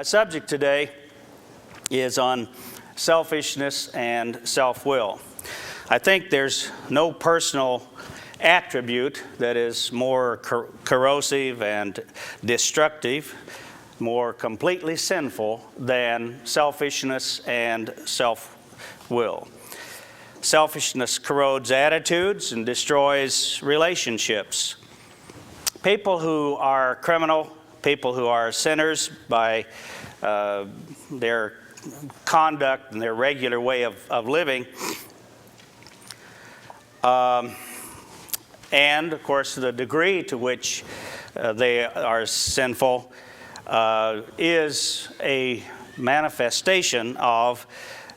My subject today is on selfishness and self-will. I think there's no personal attribute that is more corrosive and destructive, more completely sinful than selfishness and self-will. Selfishness corrodes attitudes and destroys relationships. People who are criminal, people who are sinners by their conduct and their regular way of living, and of course the degree to which they are sinful is a manifestation of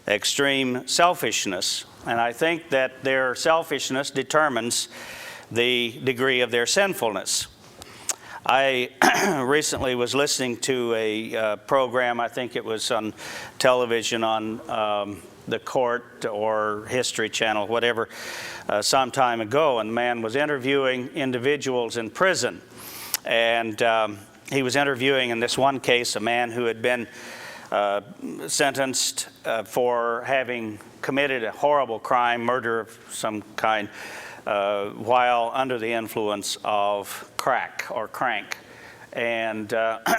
extreme selfishness. And I think that their selfishness determines the degree of their sinfulness. I recently was listening to a program, I think it was on television on the Court or History Channel, whatever, some time ago, and the man was interviewing individuals in prison. And he was interviewing, in this one case, a man who had been sentenced for having committed a horrible crime, murder of some kind, while under the influence of crack or crank. And the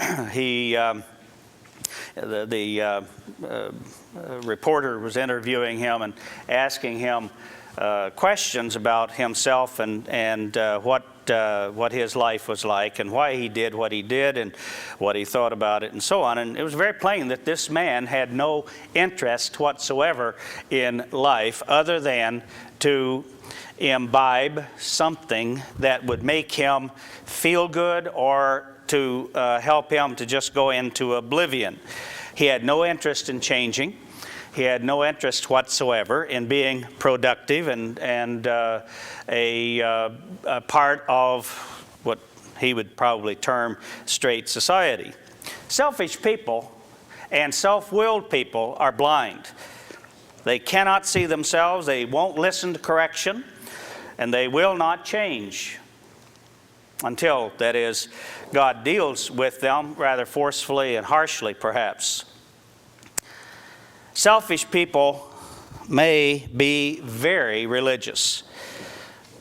reporter was interviewing him and asking him questions about himself and what his life was like and why he did what he did and what he thought about it and so on. And it was very plain that this man had no interest whatsoever in life other than to imbibe something that would make him feel good or to help him to just go into oblivion. He had no interest in changing. He had no interest whatsoever in being productive and a part of what he would probably term straight society. Selfish people and self-willed people are blind. They cannot see themselves, they won't listen to correction, and they will not change until, that is, God deals with them rather forcefully and harshly, perhaps. Selfish people may be very religious,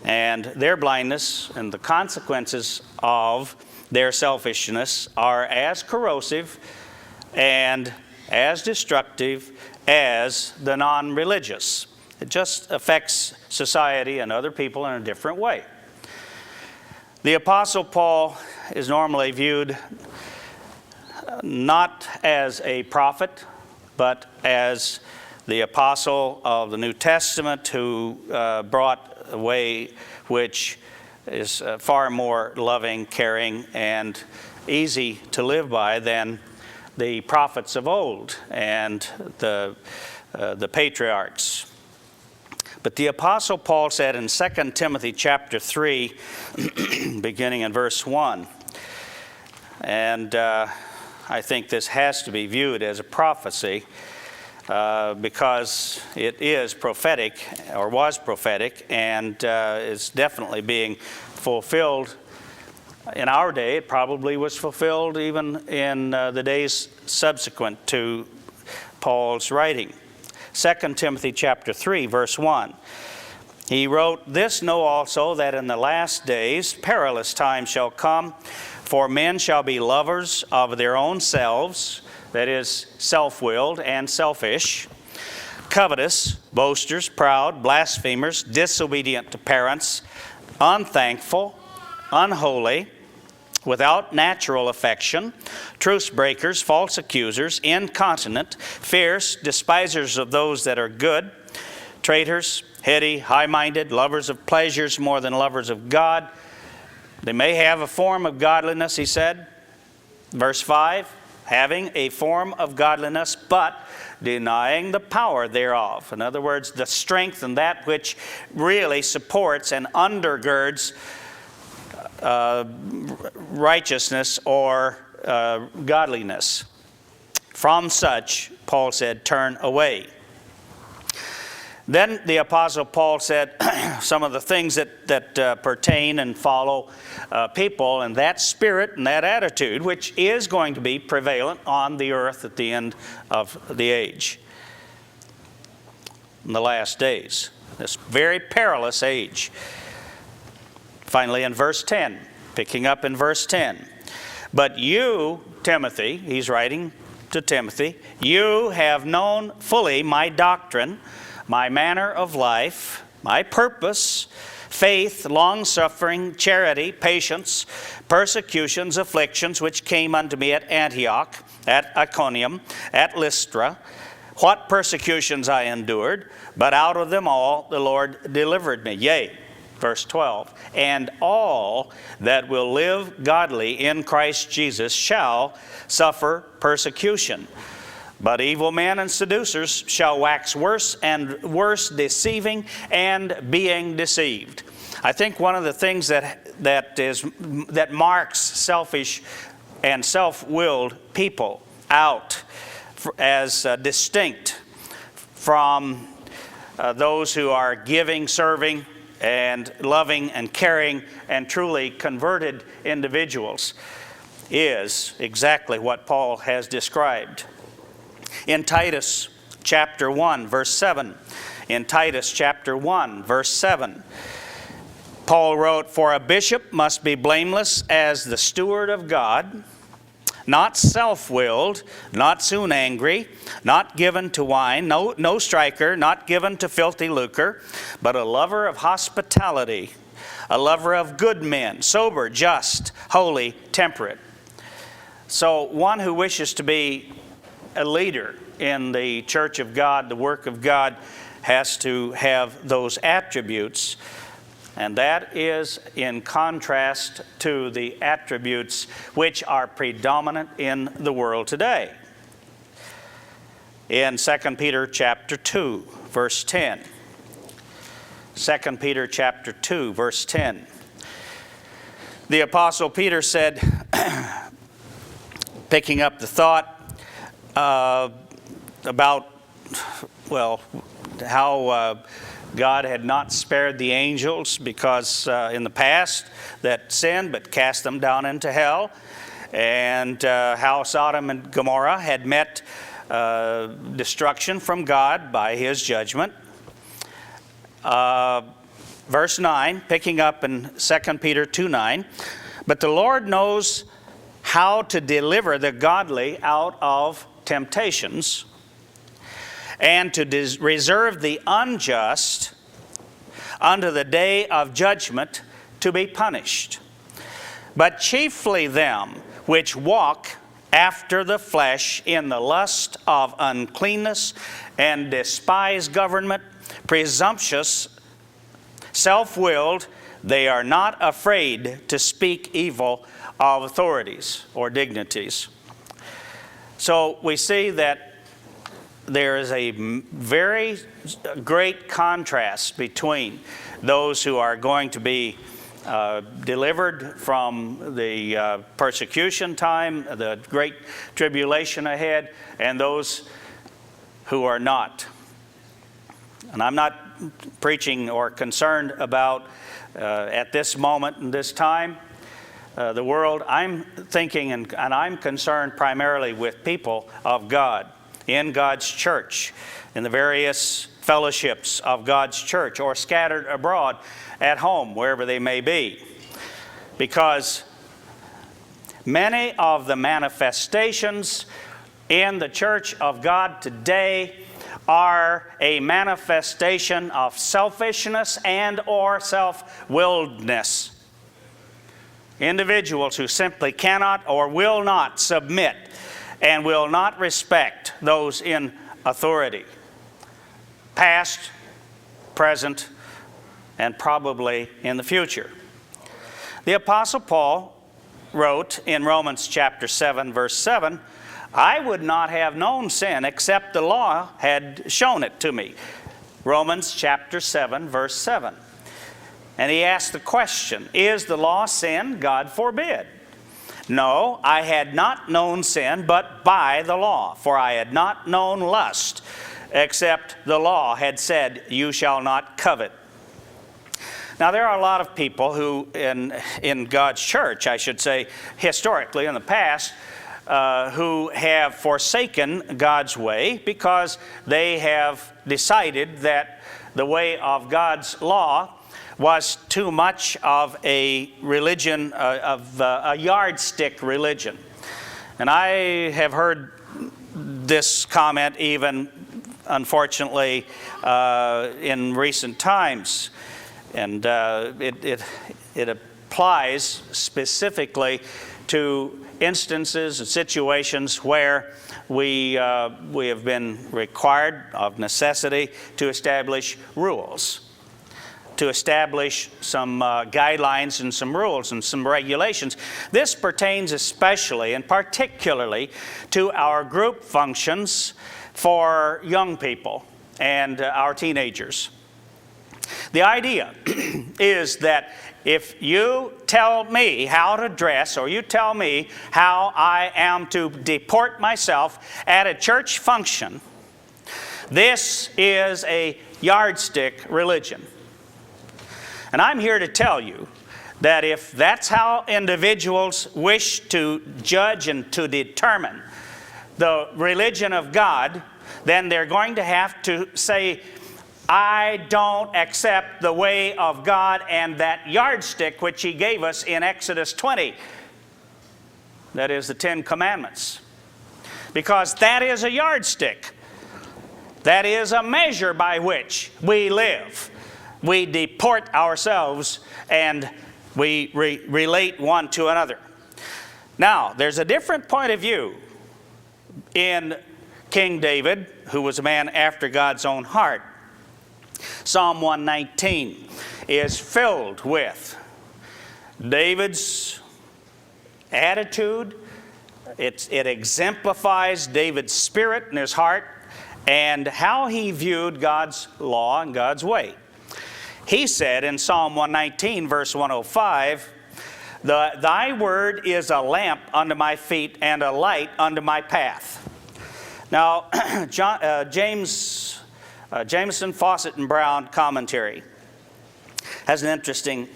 and their blindness and the consequences of their selfishness are as corrosive and as destructive as the non-religious. It just affects society and other people in a different way. The Apostle Paul is normally viewed not as a prophet, but as the apostle of the New Testament who brought a way which is far more loving, caring, and easy to live by than the prophets of old and the patriarchs. But the Apostle Paul said in 2 Timothy chapter 3, beginning in verse 1, and I think this has to be viewed as a prophecy because it is prophetic, or was prophetic, and is definitely being fulfilled in our day. It probably was fulfilled even in the days subsequent to Paul's writing. 2 Timothy chapter 3, verse 1. He wrote, "This know also, that in the last days perilous times shall come, for men shall be lovers of their own selves," that is, self-willed and selfish, "covetous, boasters, proud, blasphemers, disobedient to parents, unthankful, unholy, without natural affection, truce breakers, false accusers, incontinent, fierce, despisers of those that are good, traitors, heady, high-minded, lovers of pleasures more than lovers of God. They may have a form of godliness," he said. Verse 5, "having a form of godliness, but denying the power thereof." In other words, the strength and that which really supports and undergirds righteousness or godliness. "From such," Paul said, "turn away." Then the Apostle Paul said some of the things that pertain and follow people, and that spirit and that attitude, which is going to be prevalent on the earth at the end of the age, in the last days, this very perilous age. Finally, in verse 10, picking up in verse 10, but you, Timothy, he's writing to Timothy, you have known fully my doctrine, my manner of life, my purpose, faith, long-suffering, charity, patience, persecutions, afflictions, which came unto me at Antioch, at Iconium, at Lystra, what persecutions I endured, but out of them all the Lord delivered me. Yea, verse 12, and all that will live godly in Christ Jesus shall suffer persecution. But evil men and seducers shall wax worse and worse, deceiving and being deceived. I think one of the things that marks selfish and self-willed people out as distinct from those who are giving, serving, and loving and caring and truly converted individuals is exactly what Paul has described. In Titus chapter 1, verse 7, in Titus chapter 1, verse 7, Paul wrote, for a bishop must be blameless as the steward of God, not self-willed, not soon angry, not given to wine, no striker, not given to filthy lucre, but a lover of hospitality, a lover of good men, sober, just, holy, temperate. So one who wishes to be a leader in the church of God, the work of God, has to have those attributes. And that is in contrast to the attributes which are predominant in the world today. In 2 Peter chapter 2, verse 10. 2 Peter chapter 2, verse 10. The Apostle Peter said, picking up the thought about, well, how God had not spared the angels because in the past that sinned but cast them down into hell, and how Sodom and Gomorrah had met destruction from God by His judgment. Verse 9, picking up in 2 Peter 2:9, but the Lord knows how to deliver the godly out of temptations, and to reserve the unjust unto the day of judgment to be punished. But chiefly them which walk after the flesh in the lust of uncleanness, and despise government, presumptuous, self-willed, they are not afraid to speak evil of authorities or dignities. So we see that there is a very great contrast between those who are going to be delivered from the persecution time, the great tribulation ahead, and those who are not. And I'm not preaching or concerned about at this moment in this time the world. I'm thinking and I'm concerned primarily with people of God in God's church, in the various fellowships of God's church, or scattered abroad at home, wherever they may be. Because many of the manifestations in the church of God today are a manifestation of selfishness and or self-willedness. Individuals who simply cannot or will not submit and will not respect those in authority, past, present, and probably in the future. The Apostle Paul wrote in Romans chapter 7, verse 7, I would not have known sin except the law had shown it to me. Romans chapter 7, verse 7. And he asked the question, is the law sin? God forbid. No, I had not known sin but by the law, for I had not known lust except the law had said, "You shall not covet." Now, there are a lot of people who, in God's church, I should say, historically in the past, who have forsaken God's way because they have decided that the way of God's law was too much of a religion, of a yardstick religion. And I have heard this comment even, unfortunately, in recent times. And it applies specifically to instances and situations where we have been required of necessity to establish rules, to establish some guidelines and some rules and some regulations. This pertains especially and particularly to our group functions for young people and our teenagers. The idea is that if you tell me how to dress, or you tell me how I am to deport myself at a church function, this is a yardstick religion. And I'm here to tell you that if that's how individuals wish to judge and to determine the religion of God, then they're going to have to say, "I don't accept the way of God and that yardstick which He gave us in Exodus 20. That is the 10 Commandments. Because that is a yardstick. That is a measure by which we live. We deport ourselves and we relate one to another. Now, there's a different point of view in King David, who was a man after God's own heart. Psalm 119 is filled with David's attitude. It exemplifies David's spirit and his heart and how he viewed God's law and God's way. He said in Psalm 119, verse 105, "Thy word is a lamp unto my feet and a light unto my path." Now, Jameson, Fawcett, and Brown commentary has an interesting,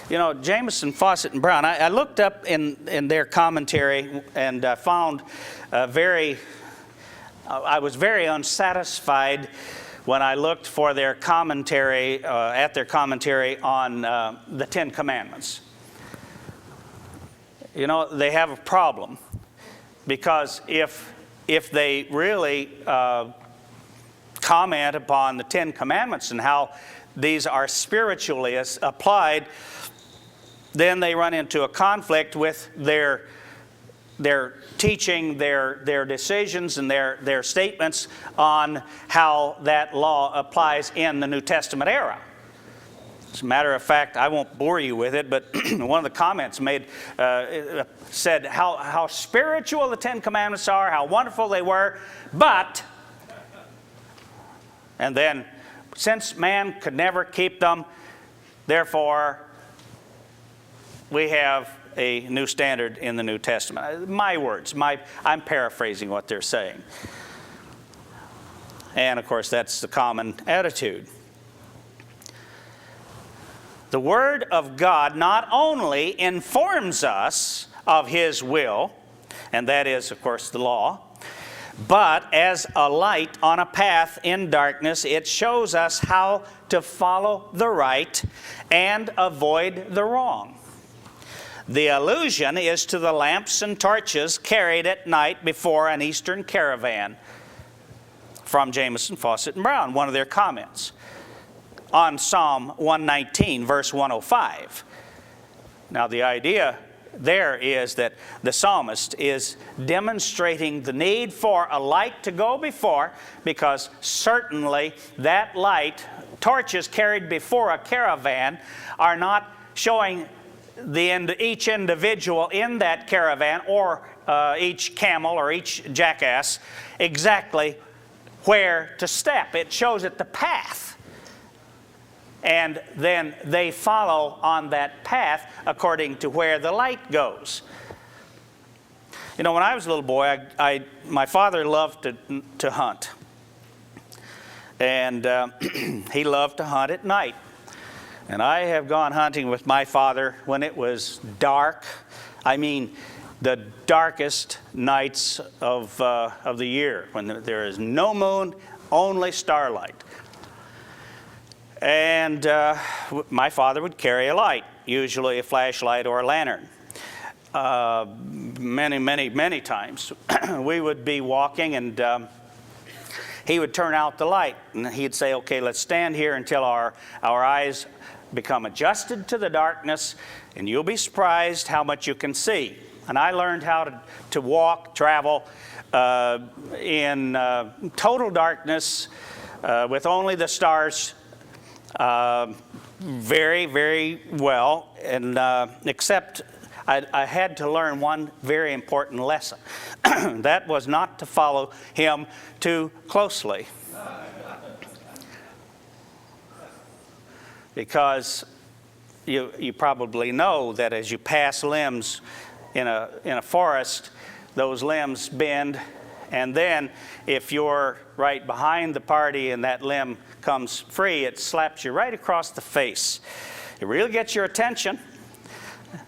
Jameson, Fawcett, and Brown. I looked up in their commentary and found I was very unsatisfied when I looked for their commentary, at their commentary on the 10 Commandments. You know, they have a problem because if they really comment upon the 10 Commandments and how these are spiritually applied, then they run into a conflict with their teaching, their decisions, and their statements on how that law applies in the New Testament era. As a matter of fact, I won't bore you with it, but one of the comments made said how spiritual the 10 Commandments are, how wonderful they were, but, and then, since man could never keep them, therefore, we have a new standard in the New Testament. My words, I'm paraphrasing what they're saying. And of course, that's the common attitude. The Word of God not only informs us of His will, and that is, of course, the law, but as a light on a path in darkness, it shows us how to follow the right and avoid the wrong. The allusion is to the lamps and torches carried at night before an eastern caravan, from Jameson, Fawcett, and Brown, one of their comments on Psalm 119, verse 105. Now, the idea there is that the psalmist is demonstrating the need for a light to go before, because certainly that light, torches carried before a caravan, are not showing each individual in that caravan or each camel or each jackass exactly where to step. It shows it the path. And then they follow on that path according to where the light goes. You know, when I was a little boy, my father loved to hunt. And he loved to hunt at night. And I have gone hunting with my father when it was dark. I mean, the darkest nights of the year, when there is no moon, only starlight. And my father would carry a light, usually a flashlight or a lantern. Many times we would be walking, and he would turn out the light, and he'd say, okay, let's stand here until our eyes become adjusted to the darkness, and you'll be surprised how much you can see. And I learned how to walk, travel in total darkness with only the stars very, very well, and except I had to learn one very important lesson. That was not to follow him too closely. Because you probably know that as you pass limbs in a forest, those limbs bend, and then if you're right behind the party and that limb comes free, it slaps you right across the face. It really gets your attention,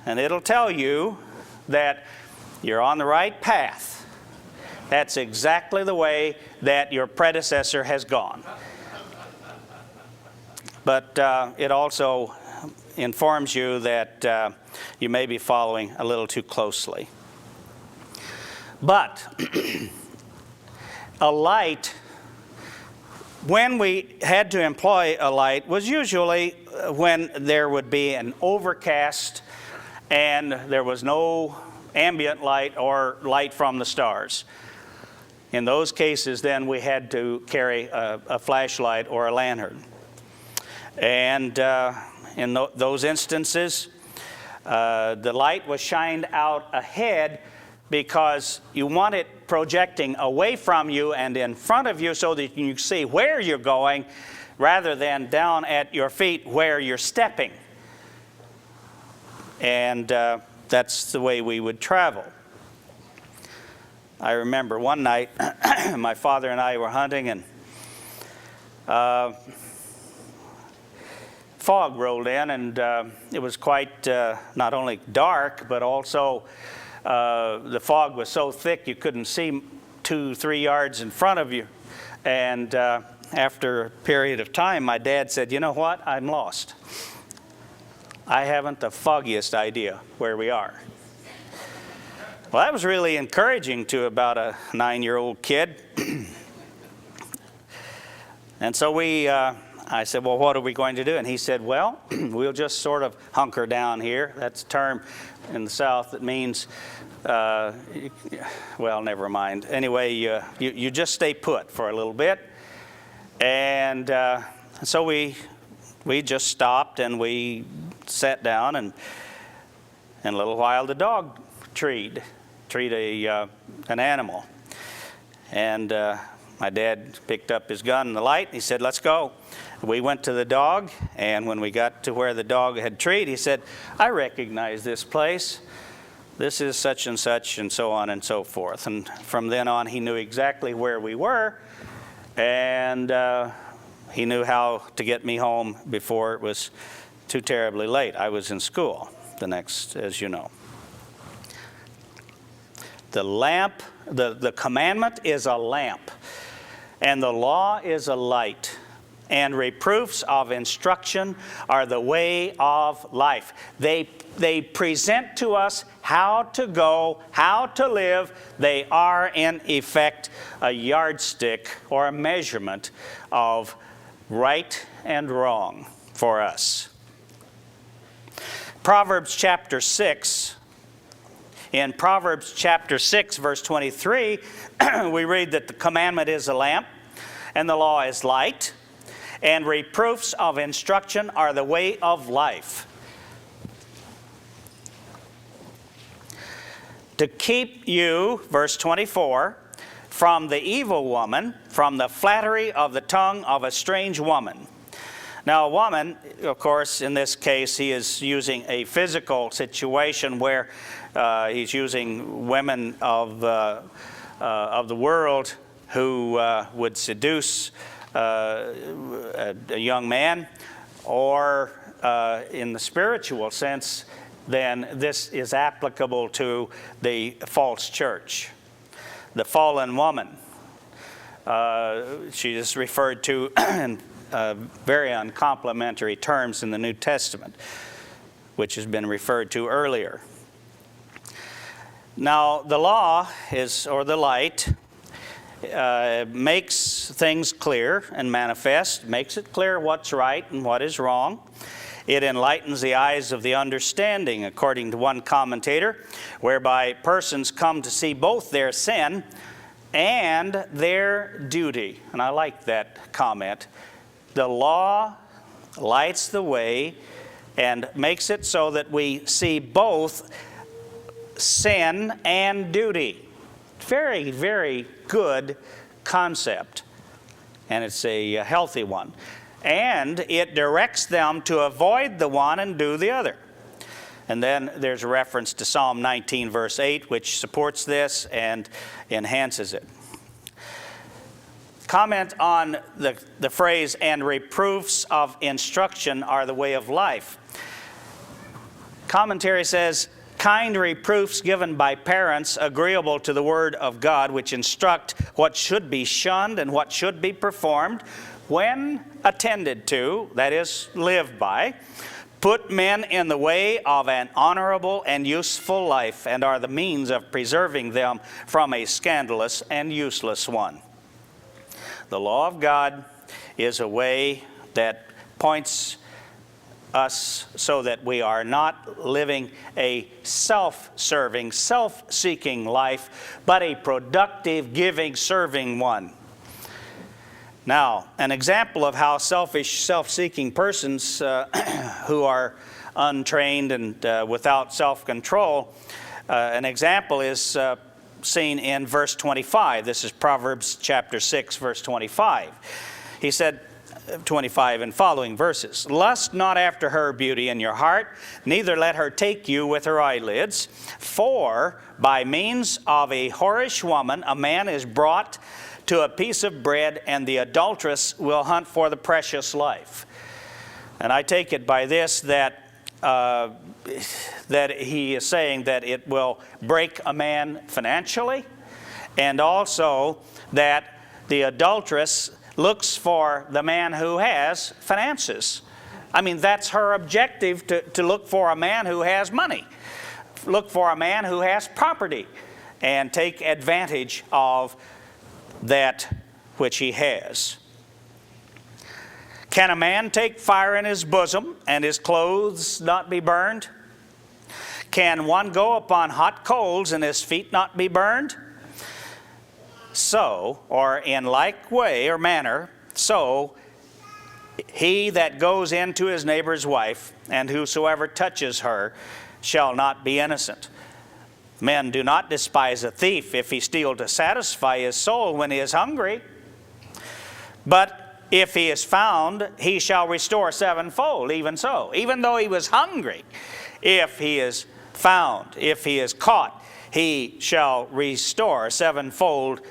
and it'll tell you that you're on the right path. That's exactly the way that your predecessor has gone. But it also informs you that you may be following a little too closely. But a light, when we had to employ a light, was usually when there would be an overcast and there was no ambient light or light from the stars. In those cases, then we had to carry a flashlight or a lantern. And in those instances, the light was shined out ahead because you want it projecting away from you and in front of you so that you can see where you're going rather than down at your feet where you're stepping. And that's the way we would travel. I remember one night my father and I were hunting, and fog rolled in, and it was quite not only dark, but also the fog was so thick you couldn't see 2-3 yards in front of you. And after a period of time, my dad said, you know what, I'm lost. I haven't the foggiest idea where we are. Well, that was really encouraging to about a 9-year-old kid. And so I said, well, what are we going to do? And he said, well, we'll just sort of hunker down here. That's a term in the South that means, well, never mind. Anyway, you just stay put for a little bit. And so we just stopped and we sat down, and in a little while the dog treed an animal. And my dad picked up his gun and the light, and he said, let's go. We went to the dog, and when we got to where the dog had treed, he said, I recognize this place. This is such, and so on and so forth. And from then on, he knew exactly where we were, and he knew how to get me home before it was too terribly late. I was in school the next, as you know. The lamp, the commandment is a lamp, and the law is a light, and reproofs of instruction are the way of life. They present to us how to go, how to live. They are, in effect, a yardstick or a measurement of right and wrong for us. Proverbs chapter 6. In Proverbs chapter 6, verse 23, we read that the commandment is a lamp, and the law is light, and reproofs of instruction are the way of life. To keep you, verse 24, from the evil woman, from the flattery of the tongue of a strange woman. Now, a woman, of course, in this case, he is using a physical situation where He's using women of the world who would seduce a young man, or in the spiritual sense, then this is applicable to the false church. The fallen woman, she is referred to in very uncomplimentary terms in the New Testament, which has been referred to earlier. Now, the law or the light, makes things clear and manifest, makes it clear what's right and what is wrong. It enlightens the eyes of the understanding, according to one commentator, whereby persons come to see both their sin and their duty. And I like that comment. The law lights the way and makes it so that we see both sin and duty. Very, very good concept, and it's a healthy one. And it directs them to avoid the one and do the other. And then there's a reference to Psalm 19, verse 8, which supports this and enhances it. Comment on the phrase, and reproofs of instruction are the way of life. Commentary says, kind reproofs given by parents agreeable to the Word of God, which instruct what should be shunned and what should be performed, when attended to, that is, lived by, put men in the way of an honorable and useful life, and are the means of preserving them from a scandalous and useless one. The law of God is a way that points us so that we are not living a self-serving, self-seeking life, but a productive, giving, serving one. Now, an example of how selfish, self-seeking persons who are untrained and without self-control, an example is seen in verse 25. This is Proverbs chapter 6, verse 25. He said, 25 and following verses, lust not after her beauty in your heart, neither let her take you with her eyelids. For by means of a whorish woman a man is brought to a piece of bread, and the adulteress will hunt for the precious life. And I take it by this that he is saying that it will break a man financially, and also that the adulteress looks for the man who has finances. I mean, that's her objective, to look for a man who has money. Look for a man who has property and take advantage of that which he has. Can a man take fire in his bosom and his clothes not be burned? Can one go upon hot coals and his feet not be burned? So, or in like way or manner, so he that goes into his neighbor's wife, and whosoever touches her, shall not be innocent. Men, do not despise a thief if he steal to satisfy his soul when he is hungry. But if he is found, he shall restore sevenfold, even so. Even though he was hungry, if he is found, if he is caught, he shall restore sevenfold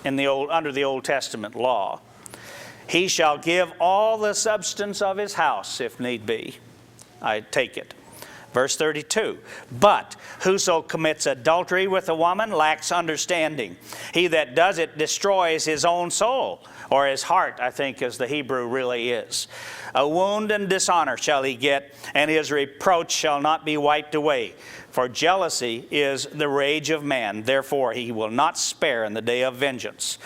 under the Old Testament law. He shall give all the substance of his house, if need be. I take it. Verse 32, but whoso commits adultery with a woman lacks understanding. He that does it destroys his own soul, or his heart, I think, as the Hebrew really is. A wound and dishonor shall he get, and his reproach shall not be wiped away. For jealousy is the rage of man, therefore he will not spare in the day of vengeance.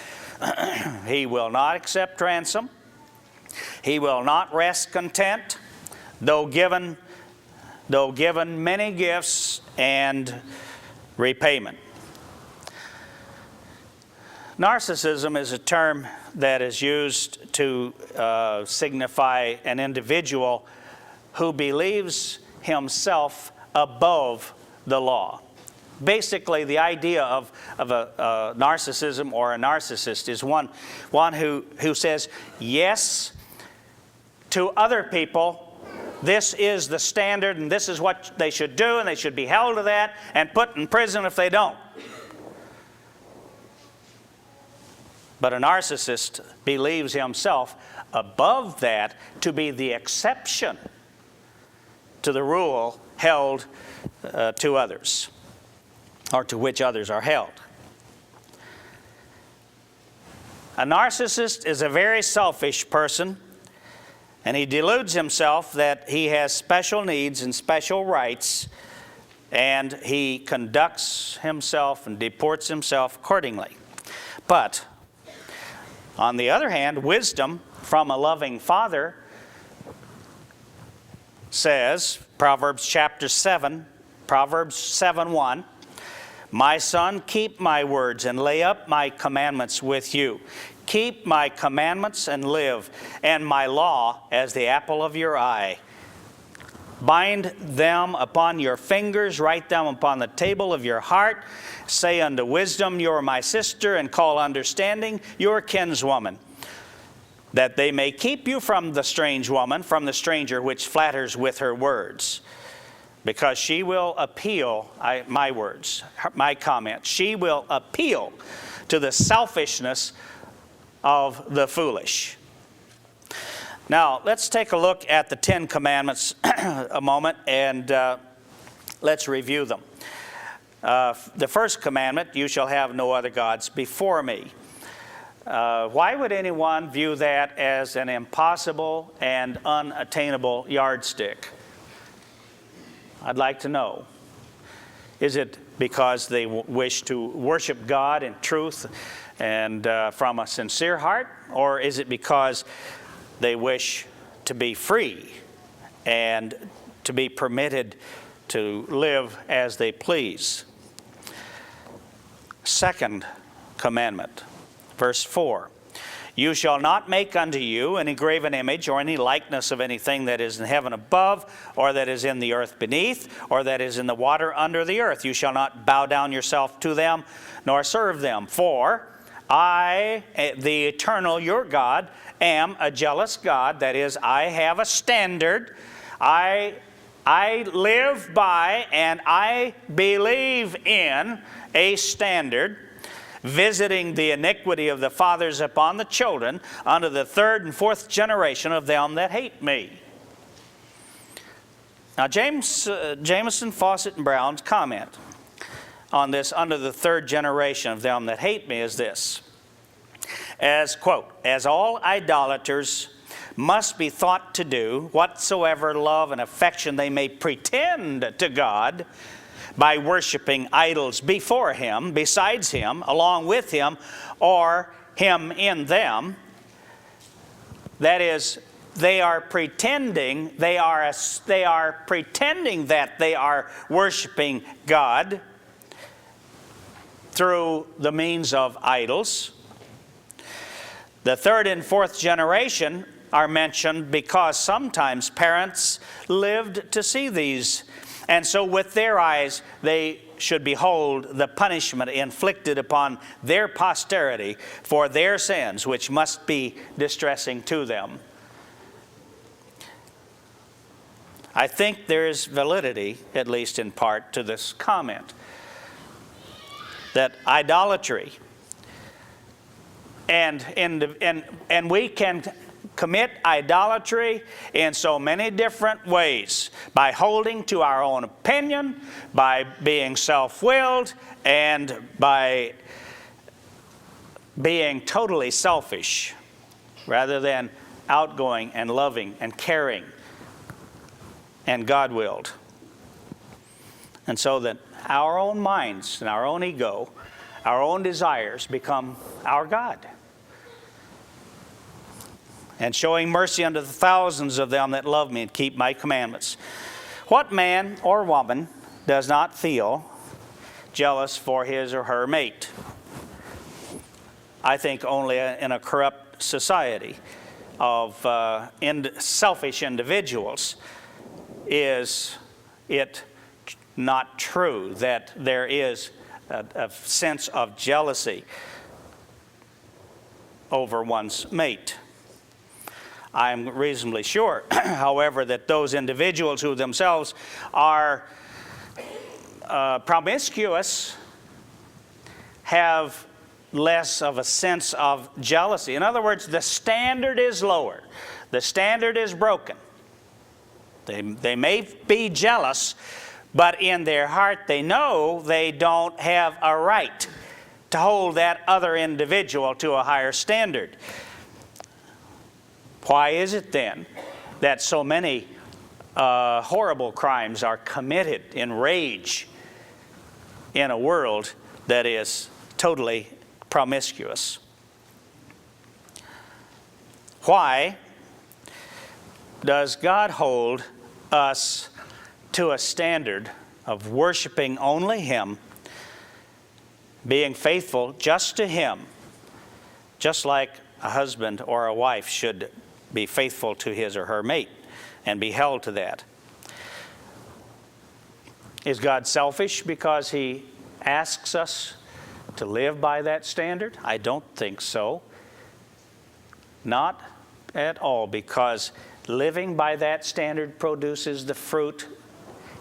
He will not accept ransom. He will not rest content, though given many gifts and repayment. Narcissism is a term that is used to signify an individual who believes himself above the law. Basically, the idea of a narcissism or a narcissist is one who says yes to other people this is the standard and this is what they should do and they should be held to that and put in prison if they don't. But a narcissist believes himself above that to be the exception to the rule held to others, or to which others are held. A narcissist is a very selfish person, and he deludes himself that he has special needs and special rights, and he conducts himself and deports himself accordingly. But on the other hand, wisdom from a loving father says, Proverbs chapter 7, Proverbs 7:1, "My son, keep my words and lay up my commandments with you. Keep my commandments and live, and my law as the apple of your eye. Bind them upon your fingers, write them upon the table of your heart. Say unto wisdom, you are my sister, and call understanding your kinswoman, that they may keep you from the strange woman, from the stranger which flatters with her words. Because she will appeal," my words, my comment, "she will appeal to the selfishness of the foolish." Now, let's take a look at the 10 Commandments a moment, and let's review them. The first commandment, "You shall have no other gods before me." Why would anyone view that as an impossible and unattainable yardstick? I'd like to know. Is it because they wish to worship God in truth and from a sincere heart? Or is it because they wish to be free and to be permitted to live as they please? Second commandment, verse 4. "You shall not make unto you any graven image or any likeness of anything that is in heaven above, or that is in the earth beneath, or that is in the water under the earth. You shall not bow down yourself to them, nor serve them. For I, the eternal, your God, am a jealous God." That is, I have a standard. I live by and I believe in a standard, "visiting the iniquity of the fathers upon the children, unto the third and fourth generation of them that hate me." Now, Jameson, Fawcett, and Brown's comment on this, "under the third generation of them that hate me," is this: as, quote, "as all idolaters must be thought to do, whatsoever love and affection they may pretend to God, by worshiping idols before Him, besides Him, along with Him, or Him in them." That is, they are pretending that they are worshiping God through the means of idols. The third and fourth generation are mentioned because sometimes parents lived to see these, and so with their eyes they should behold the punishment inflicted upon their posterity for their sins, which must be distressing to them. I think there is validity, at least in part, to this comment, that idolatry, and we can commit idolatry in so many different ways: by holding to our own opinion, by being self-willed, and by being totally selfish rather than outgoing and loving and caring and God-willed. And so that our own minds and our own ego, our own desires become our God. "And showing mercy unto the thousands of them that love me and keep my commandments." What man or woman does not feel jealous for his or her mate? I think only in a corrupt society of selfish individuals is it not true that there is a sense of jealousy over one's mate. I'm reasonably sure, however, that those individuals who themselves are promiscuous have less of a sense of jealousy. In other words, the standard is lower. The standard is broken. They may be jealous, but in their heart they know they don't have a right to hold that other individual to a higher standard. Why is it then that so many horrible crimes are committed in rage in a world that is totally promiscuous? Why does God hold us to a standard of worshiping only Him, being faithful just to Him, just like a husband or a wife should be faithful to his or her mate and be held to that? Is God selfish because He asks us to live by that standard? I don't think so. Not at all, because living by that standard produces the fruit.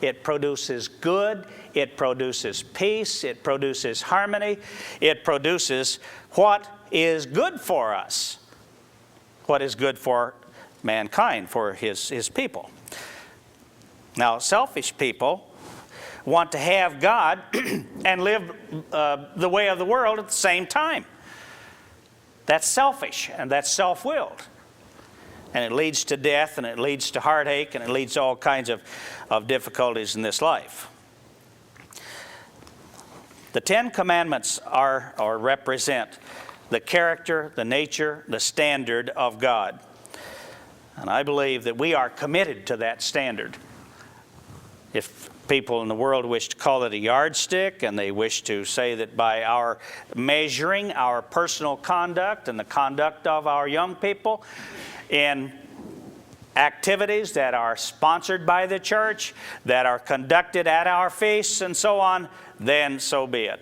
It produces good, it produces peace, it produces harmony, it produces what is good for us, what is good for mankind, for His people. Now, selfish people want to have God and live the way of the world at the same time. That's selfish, and that's self-willed. And it leads to death, and it leads to heartache, and it leads to all kinds of difficulties in this life. The Ten Commandments are or represent the character, the nature, the standard of God. And I believe that we are committed to that standard. If people in the world wish to call it a yardstick, and they wish to say that by our measuring our personal conduct and the conduct of our young people in activities that are sponsored by the church, that are conducted at our feasts and so on, then so be it.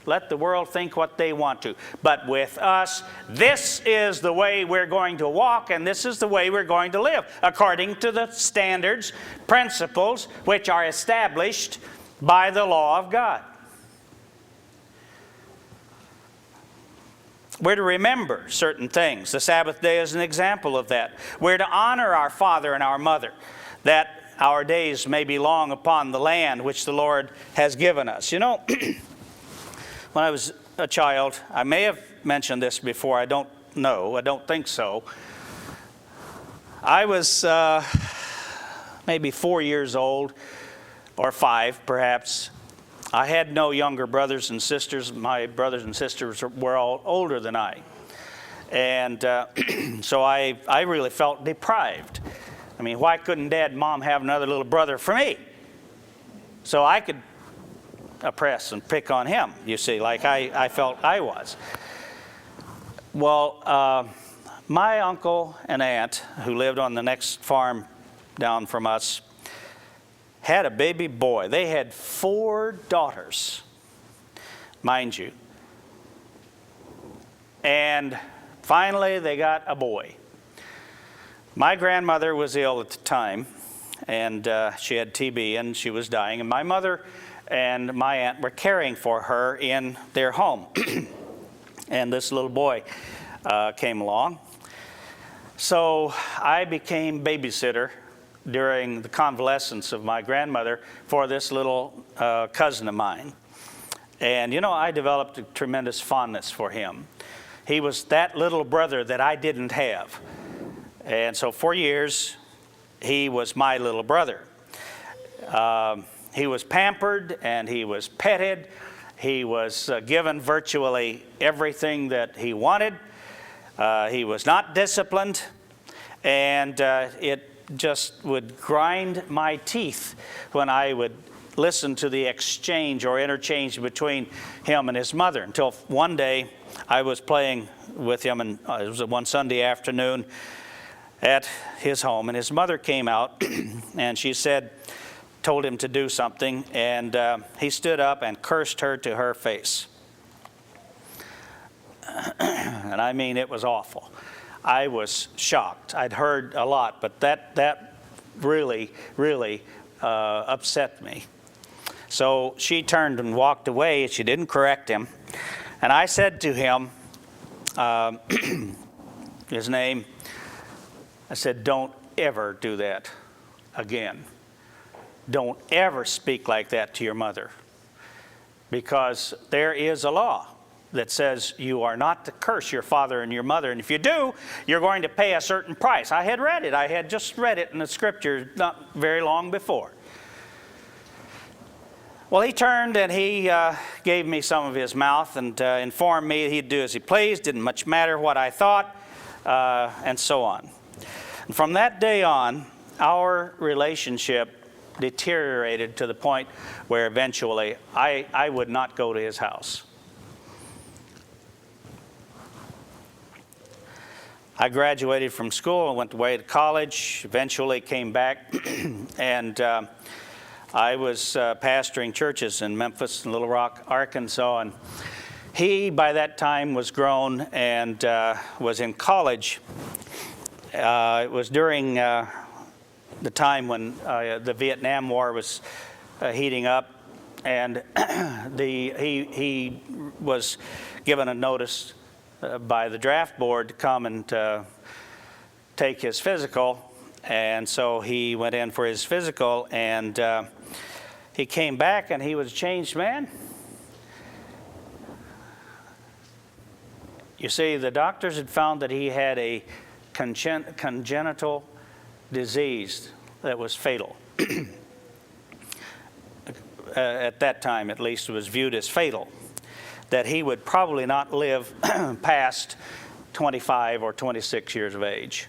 Let the world think what they want to. But with us, this is the way we're going to walk, and this is the way we're going to live, according to the standards, principles, which are established by the law of God. We're to remember certain things. The Sabbath day is an example of that. We're to honor our father and our mother, that our days may be long upon the land which the Lord has given us. You know, when I was a child, I may have mentioned this before, I don't know, I don't think so. I was maybe 4 years old, or 5 perhaps. I had no younger brothers and sisters. My brothers and sisters were all older than I. And so I really felt deprived. I mean, why couldn't Dad and Mom have another little brother for me? So I could oppress and pick on him, you see, like I felt I was. Well, my uncle and aunt, who lived on the next farm down from us, had a baby boy. They had 4 daughters, mind you. And finally, they got a boy. My grandmother was ill at the time, and she had TB, and she was dying. And my mother and my aunt were caring for her in their home. And this little boy came along. So I became babysitter during the convalescence of my grandmother for this little cousin of mine. And you know, I developed a tremendous fondness for him. He was that little brother that I didn't have. And so for years, he was my little brother. He was pampered and he was petted. He was given virtually everything that he wanted. He was not disciplined, and it just would grind my teeth when I would listen to the exchange or interchange between him and his mother, until one day I was playing with him, and it was one Sunday afternoon at his home, and his mother came out and she told him to do something, and he stood up and cursed her to her face. And I mean, it was awful. I was shocked. I'd heard a lot, but that really, really upset me. So she turned and walked away. She didn't correct him. And I said to him, his name, I said, don't ever do that again. Don't ever speak like that to your mother. Because there is a law that says you are not to curse your father and your mother. And if you do, you're going to pay a certain price. I had read it. I had just read it in the scripture not very long before. Well, he turned and he gave me some of his mouth and informed me he'd do as he pleased. Didn't much matter what I thought, and so on. And from that day on, our relationship deteriorated to the point where eventually I would not go to his house. I graduated from school and went away to college, eventually came back, and I was pastoring churches in Memphis and Little Rock, Arkansas, and he, by that time, was grown and was in college. It was during the time when the Vietnam War was heating up, and he was given a notice by the draft board to come and take his physical, and so he went in for his physical, and he came back and he was a changed man. You see, the doctors had found that he had a congenital disease that was fatal. At that time, at least, it was viewed as fatal, that he would probably not live past 25 or 26 years of age.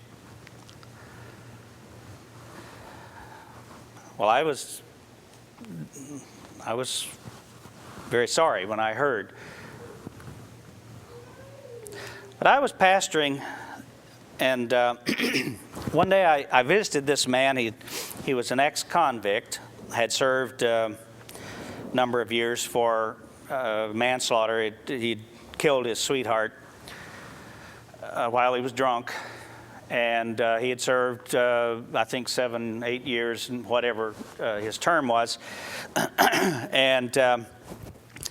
Well, I was very sorry when I heard. But I was pastoring, and one day I visited this man. He was an ex-convict, had served a number of years for manslaughter. He'd killed his sweetheart while he was drunk. And he had served, I think, 7, 8 years, and whatever his term was. And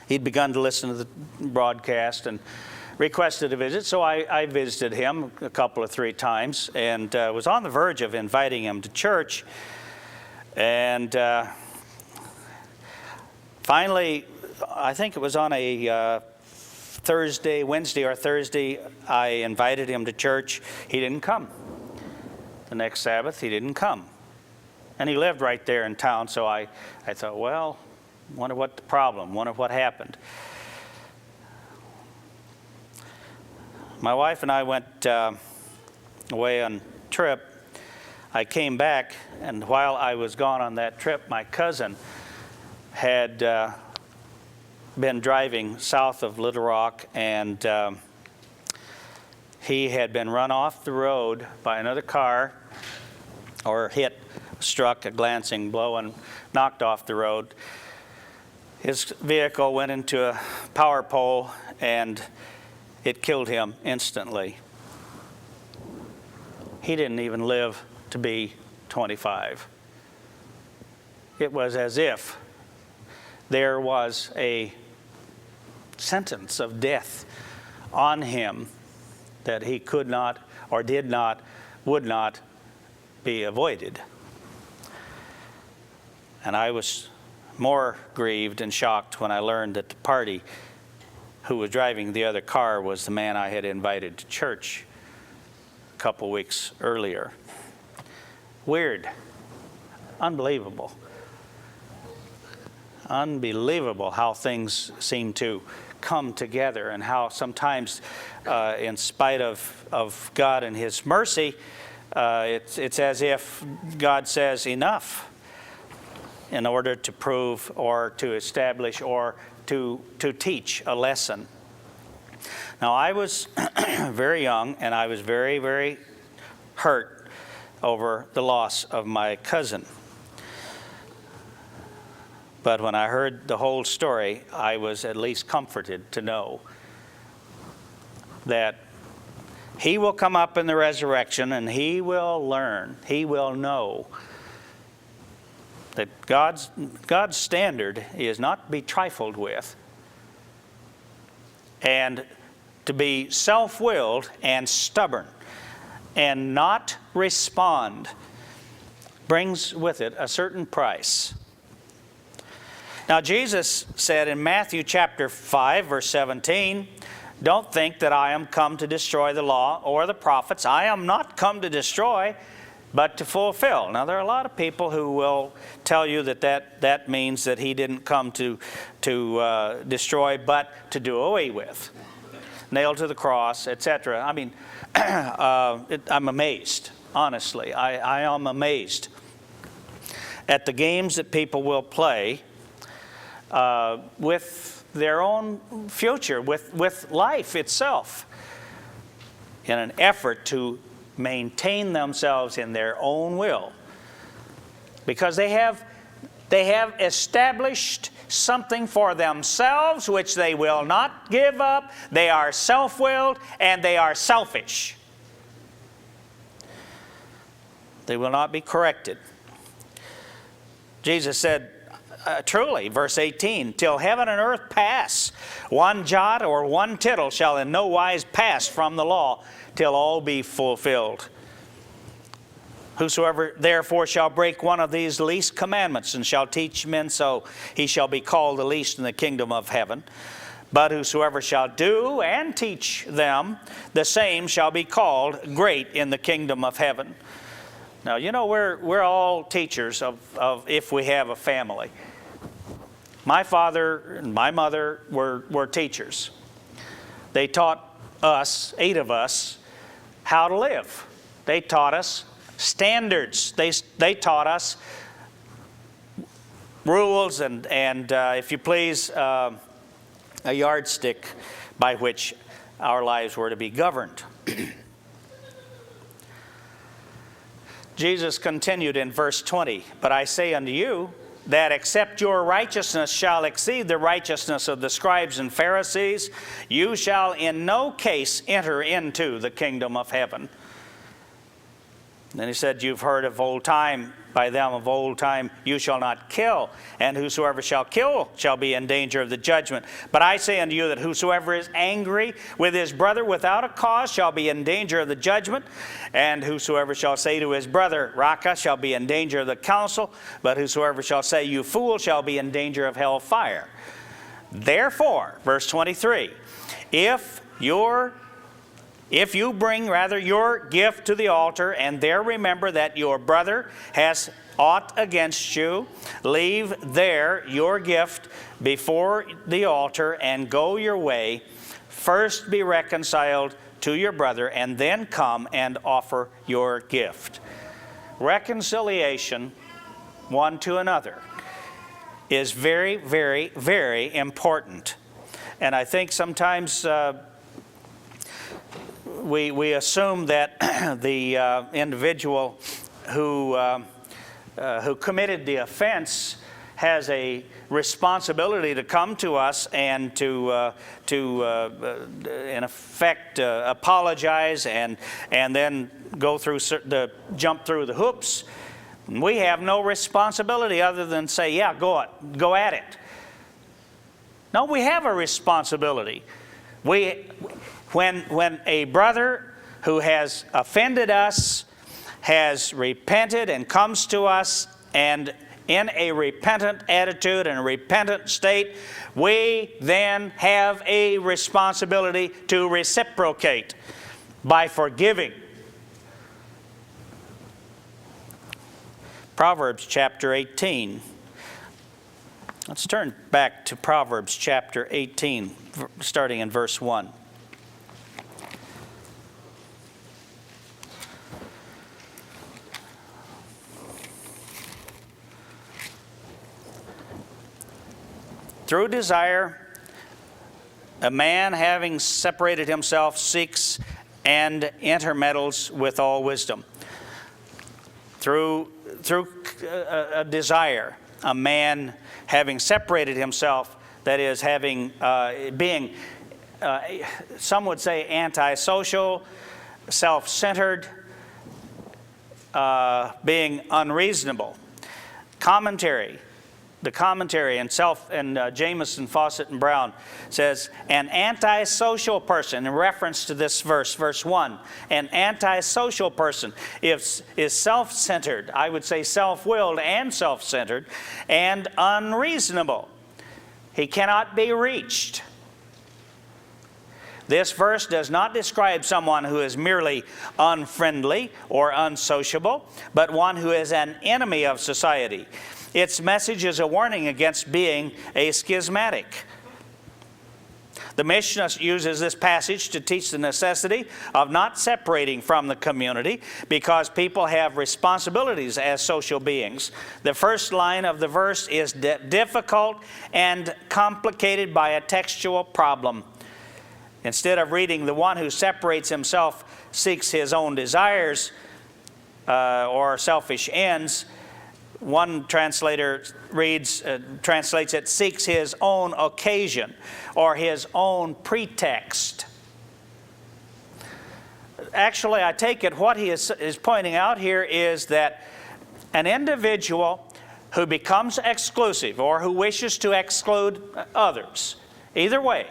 he'd begun to listen to the broadcast and requested a visit. So I visited him a couple of 3 times and was on the verge of inviting him to church. And finally, I think it was on a Wednesday or Thursday, I invited him to church. He didn't come. The next Sabbath, he didn't come. And he lived right there in town, so I thought, well, wonder what the problem, wonder what happened. My wife and I went away on a trip. I came back, and while I was gone on that trip, my cousin had been driving south of Little Rock, and he had been run off the road by another car, or struck a glancing blow and knocked off the road. His vehicle went into a power pole and it killed him instantly. He didn't even live to be 25. It was as if there was a sentence of death on him that he could not, or did not, would not be avoided. And I was more grieved and shocked when I learned that the party who was driving the other car was the man I had invited to church a couple weeks earlier. Weird. Unbelievable. Unbelievable how things seem to come together, and how sometimes in spite of God and His mercy, it's as if God says enough in order to prove or to establish or to teach a lesson. Now, I was very young, and I was very, very hurt over the loss of my cousin. But when I heard the whole story, I was at least comforted to know that he will come up in the resurrection and he will learn, he will know that God's standard is not to be trifled with, and to be self-willed and stubborn and not respond brings with it a certain price. Now Jesus said in Matthew chapter 5 verse 17, "Don't think that I am come to destroy the law or the prophets. I am not come to destroy, but to fulfill." Now there are a lot of people who will tell you that means that he didn't come to destroy, but to do away with. Nailed to the cross, etc. I mean, I'm amazed, honestly. I am amazed at the games that people will play with their own future, with life itself, in an effort to maintain themselves in their own will. Because they have established something for themselves which they will not give up. They are self-willed and they are selfish. They will not be corrected. Jesus said, truly, verse 18, "Till heaven and earth pass, one jot or one tittle shall in no wise pass from the law, till all be fulfilled. Whosoever therefore shall break one of these least commandments and shall teach men so, he shall be called the least in the kingdom of heaven. But whosoever shall do and teach them, the same shall be called great in the kingdom of heaven." Now, you know, we're all teachers of if we have a family. My father and my mother were teachers. They taught us, 8 of us, how to live. They taught us standards. They taught us rules and if you please, a yardstick by which our lives were to be governed. Jesus continued in verse 20, "But I say unto you, that except your righteousness shall exceed the righteousness of the scribes and Pharisees, you shall in no case enter into the kingdom of heaven." Then he said, "You've heard of old time, by them of old time, you shall not kill, and whosoever shall kill shall be in danger of the judgment. But I say unto you that whosoever is angry with his brother without a cause shall be in danger of the judgment. And whosoever shall say to his brother, Raca, shall be in danger of the council. But whosoever shall say, you fool, shall be in danger of hell fire. Therefore," verse 23, if you bring your gift to the altar, and there remember that your brother has aught against you, leave there your gift before the altar and go your way. First be reconciled to your brother, and then come and offer your gift. Reconciliation one to another is very, very, very important. And I think sometimes we assume that the individual who committed the offense has a responsibility to come to us and to in effect apologize and then jump through the hoops. We have no responsibility other than say, yeah, go at it. No, we have a responsibility. When a brother who has offended us has repented and comes to us and in a repentant attitude and a repentant state, we then have a responsibility to reciprocate by forgiving. Proverbs chapter 18. Let's turn back to Proverbs chapter 18, starting in verse 1. Through desire, a man having separated himself seeks and intermeddles with all wisdom. Through a desire, a man having separated himself, that is, having being, some would say antisocial, self-centered, being unreasonable. The commentary and Jamieson, Fawcett, and Brown says, an antisocial person, in reference to this verse 1, an antisocial person is self-centered, I would say self-willed and self-centered, and unreasonable. He cannot be reached. This verse does not describe someone who is merely unfriendly or unsociable, but one who is an enemy of society. Its message is a warning against being a schismatic. The missionist uses this passage to teach the necessity of not separating from the community because people have responsibilities as social beings. The first line of the verse is difficult and complicated by a textual problem. Instead of reading, the one who separates himself seeks his own desires or selfish ends, one translator translates it, seeks his own occasion or his own pretext. Actually, I take it what he is pointing out here is that an individual who becomes exclusive or who wishes to exclude others, either way,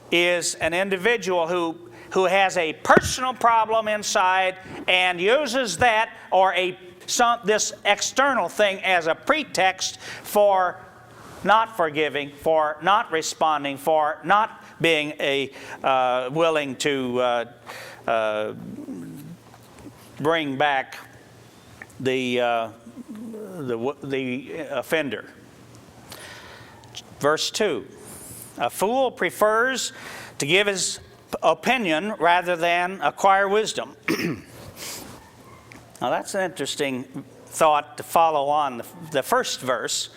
is an individual who has a personal problem inside and uses that or this external thing as a pretext for not forgiving, for not responding, for not being willing to bring back the offender. Verse 2, a fool prefers to give his opinion rather than acquire wisdom. Now that's an interesting thought to follow on the first verse.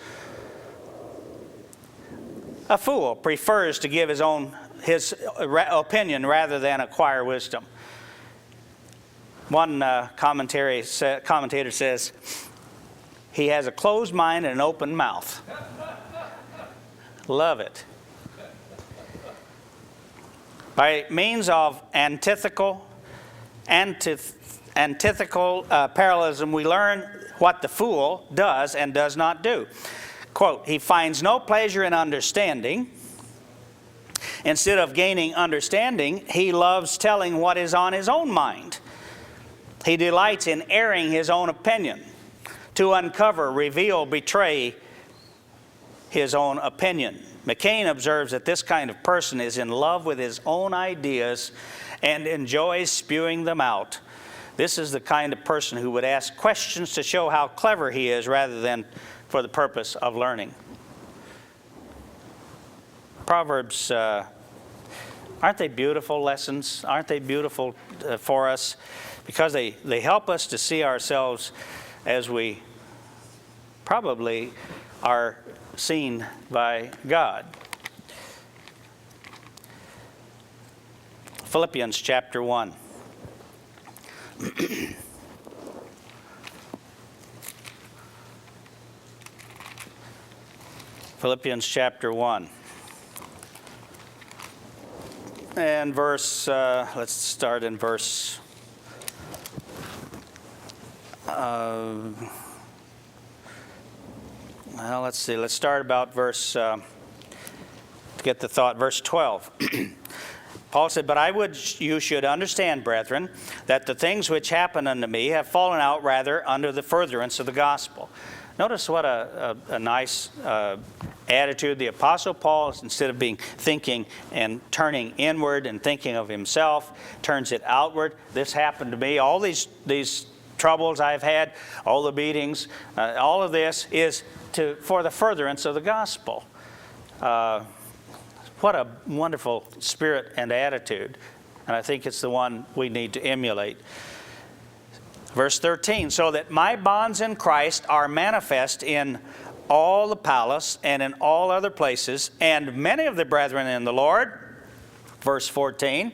A fool prefers to give his opinion rather than acquire wisdom. One commentator says, he has a closed mind and an open mouth. Love it. By means of antithetical parallelism, we learn what the fool does and does not do. Quote, he finds no pleasure in understanding. Instead of gaining understanding, he loves telling what is on his own mind. He delights in airing his own opinion. To uncover, reveal, betray his own opinion. McCain observes that this kind of person is in love with his own ideas and enjoys spewing them out. This is the kind of person who would ask questions to show how clever he is rather than for the purpose of learning. Proverbs, aren't they beautiful lessons? Aren't they beautiful for us? Because they help us to see ourselves as we probably are seen by God. Philippians chapter 1. Philippians chapter 1. And let's start in verse... well, let's see. Let's start about verse... to get the thought, verse 12. Paul said, but I would you should understand, brethren, that the things which happen unto me have fallen out rather under the furtherance of the gospel. Notice what a nice attitude. The Apostle Paul, instead of thinking and turning inward and thinking of himself, turns it outward. This happened to me. All these troubles I've had, all the beatings, all of this is for the furtherance of the gospel. What a wonderful spirit and attitude. And I think it's the one we need to emulate. Verse 13, so that my bonds in Christ are manifest in all the palace and in all other places, and many of the brethren in the Lord, verse 14,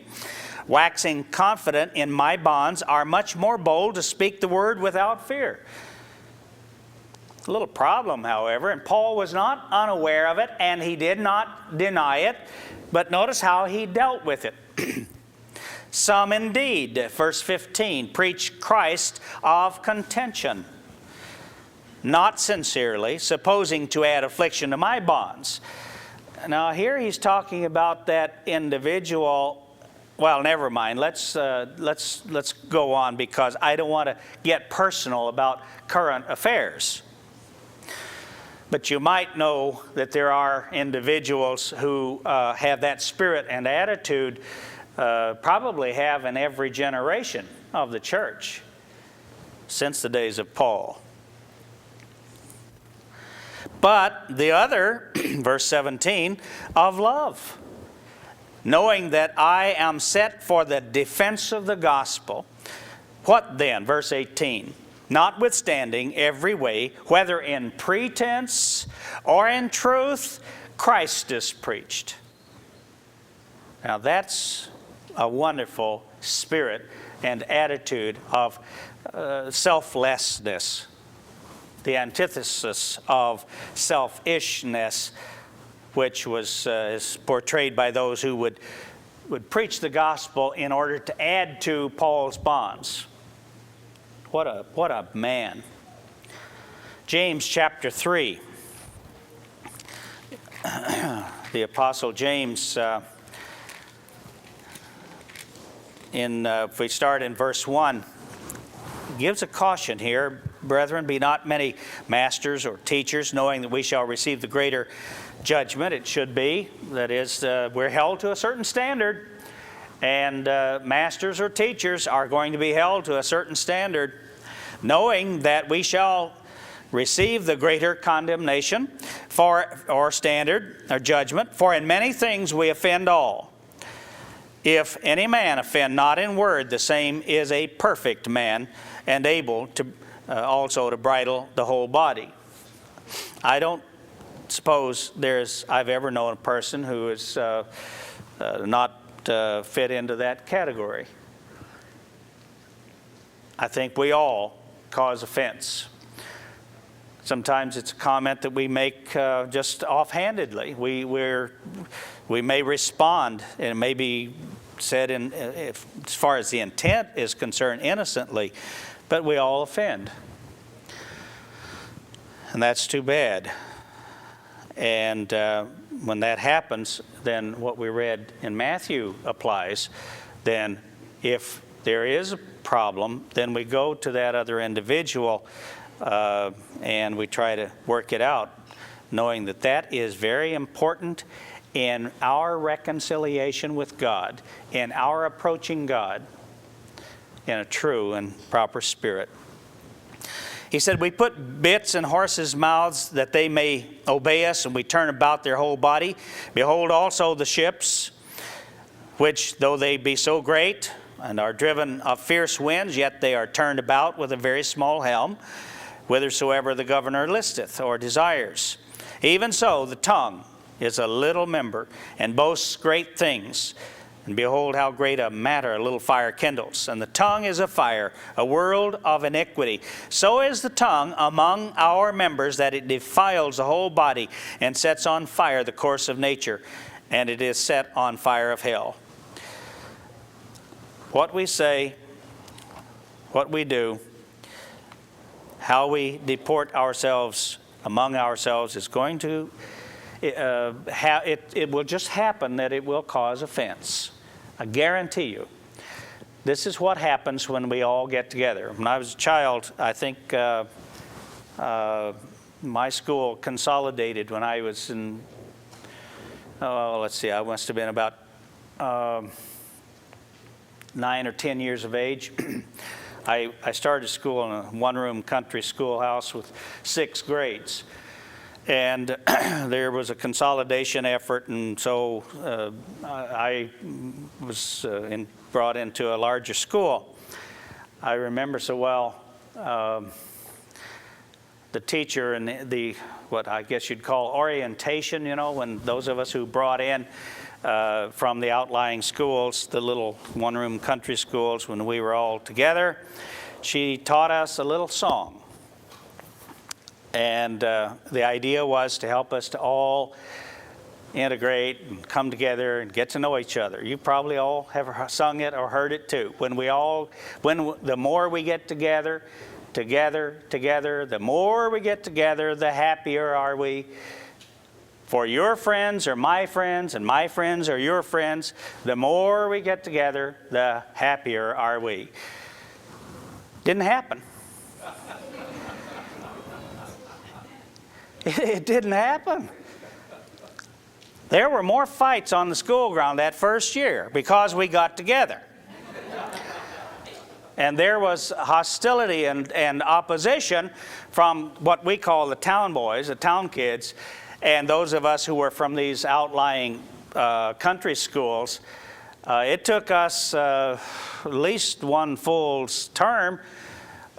waxing confident in my bonds, are much more bold to speak the word without fear. A little problem, however, and Paul was not unaware of it, and he did not deny it, but notice how he dealt with it. Some indeed, verse 15, preach Christ of contention, not sincerely, supposing to add affliction to my bonds. Now here he's talking about that individual. Well, never mind. Let's go on, because I don't want to get personal about current affairs. But you might know that there are individuals who have that spirit and attitude, probably have in every generation of the church since the days of Paul. But the other, verse 17, of love, knowing that I am set for the defense of the gospel. What then? Verse 18. Notwithstanding every way, whether in pretense or in truth, Christ is preached. Now that's a wonderful spirit and attitude of selflessness, the antithesis of selfishness, which is portrayed by those who would preach the gospel in order to add to Paul's bonds. What a man. James chapter 3. The Apostle James, if we start in verse 1, gives a caution here. Brethren, be not many masters or teachers, knowing that we shall receive the greater judgment. It should be. That is, we're held to a certain standard. And masters or teachers are going to be held to a certain standard, knowing that we shall receive the greater condemnation or standard or judgment. For in many things we offend all. If any man offend not in word, the same is a perfect man, and able to also to bridle the whole body. I don't suppose I've ever known a person who is not fit into that category. I think we all cause offense. Sometimes it's a comment that we make just offhandedly. We may respond, and it may be said as far as the intent is concerned, innocently, but we all offend. And that's too bad. And when that happens, then what we read in Matthew applies. Then if there is a problem, then we go to that other individual and we try to work it out, knowing that that is very important in our reconciliation with God, in our approaching God in a true and proper spirit. He said, we put bits in horses' mouths that they may obey us, and we turn about their whole body. Behold also the ships, which though they be so great, and are driven of fierce winds, yet they are turned about with a very small helm, whithersoever the governor listeth or desires. Even so the tongue is a little member, and boasts great things. And behold, how great a matter a little fire kindles. And the tongue is a fire, a world of iniquity. So is the tongue among our members, that it defiles the whole body, and sets on fire the course of nature, and it is set on fire of hell. What we say, what we do, how we deport ourselves among ourselves is going to, it will just happen that it will cause offense. I guarantee you. This is what happens when we all get together. When I was a child, I think my school consolidated when I was in, I must have been about 9 or 10 years of age. I started school in a one-room country schoolhouse with 6 grades. And there was a consolidation effort, and so I was brought into a larger school. I remember so well the teacher and the what I guess you'd call orientation, when those of us who brought in from the outlying schools, the little one-room country schools, when we were all together, she taught us a little song. And the idea was to help us to all integrate and come together and get to know each other. You probably all have sung it or heard it too. The more we get together, the more we get together, the happier are we. For your friends are my friends, and my friends are your friends. The more we get together, the happier are we. Didn't happen. It didn't happen. There were more fights on the school ground that first year because we got together. And there was hostility and opposition from what we call the town boys, the town kids, and those of us who were from these outlying country schools. It took us at least one full term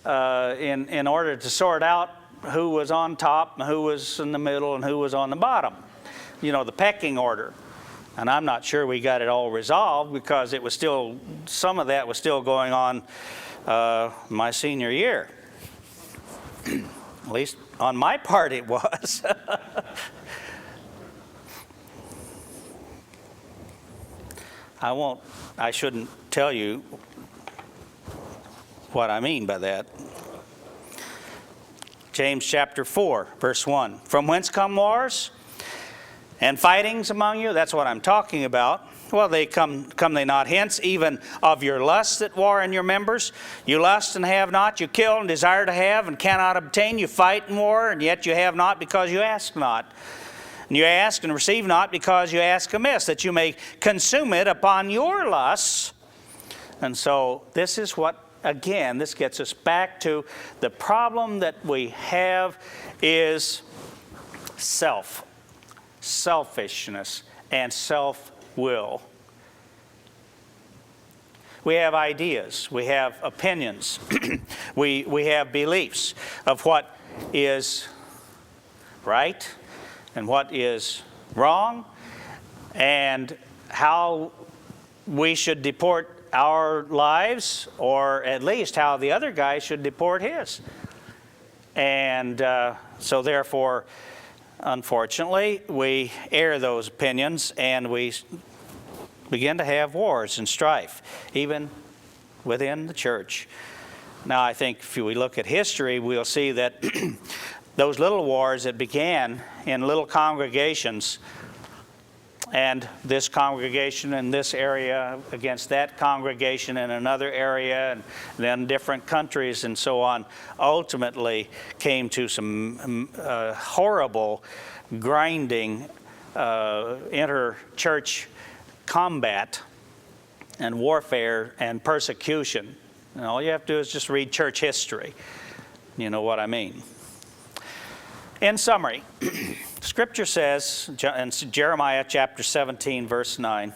in order to sort out who was on top and who was in the middle and who was on the bottom. You know, the pecking order. And I'm not sure we got it all resolved because it was still, some of that was still going on my senior year. At least on my part it was. I shouldn't tell you what I mean by that. James chapter 4, verse 1. From whence come wars and fightings among you? That's what I'm talking about. Well, they come they not hence, even of your lusts that war in your members? You lust and have not, you kill and desire to have and cannot obtain. You fight and war, and yet you have not because you ask not. And you ask and receive not because you ask amiss, that you may consume it upon your lusts. And so this is what, again, this gets us back to the problem that we have is selfishness, and self-will. We have ideas, we have opinions, we have beliefs of what is right and what is wrong, and how we should deport our lives, or at least how the other guy should deport his. And so therefore, unfortunately, we air those opinions and we begin to have wars and strife, even within the church. Now, I think if we look at history, we'll see that those little wars that began in little congregations, and this congregation in this area against that congregation in another area, and then different countries and so on, ultimately came to some horrible, grinding inter-church combat and warfare and persecution. And all you have to do is just read church history. You know what I mean. In summary, Scripture says in Jeremiah chapter 17, verse 9,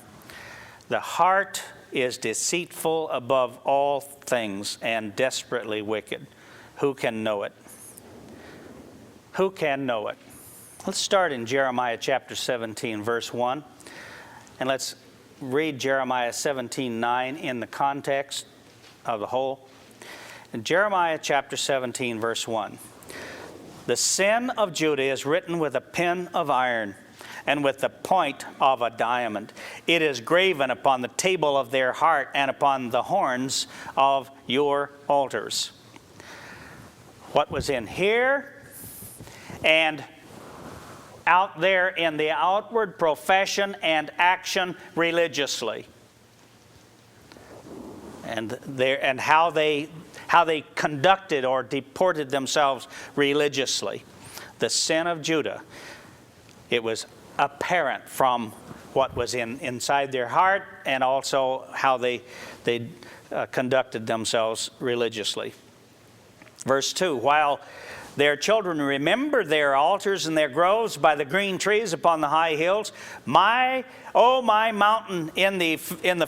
the heart is deceitful above all things and desperately wicked. Who can know it? Who can know it? Let's start in Jeremiah chapter 17, verse 1. And let's read Jeremiah 17:9 in the context of the whole. In Jeremiah chapter 17, verse 1. The sin of Judah is written with a pen of iron and with the point of a diamond. It is graven upon the table of their heart and upon the horns of your altars. What was in here and out there in the outward profession and action religiously, and how they conducted or deported themselves religiously. The sin of Judah, it was apparent from what was inside their heart, and also how they conducted themselves religiously. Verse 2, while their children remember their altars and their groves by the green trees upon the high hills. My mountain in the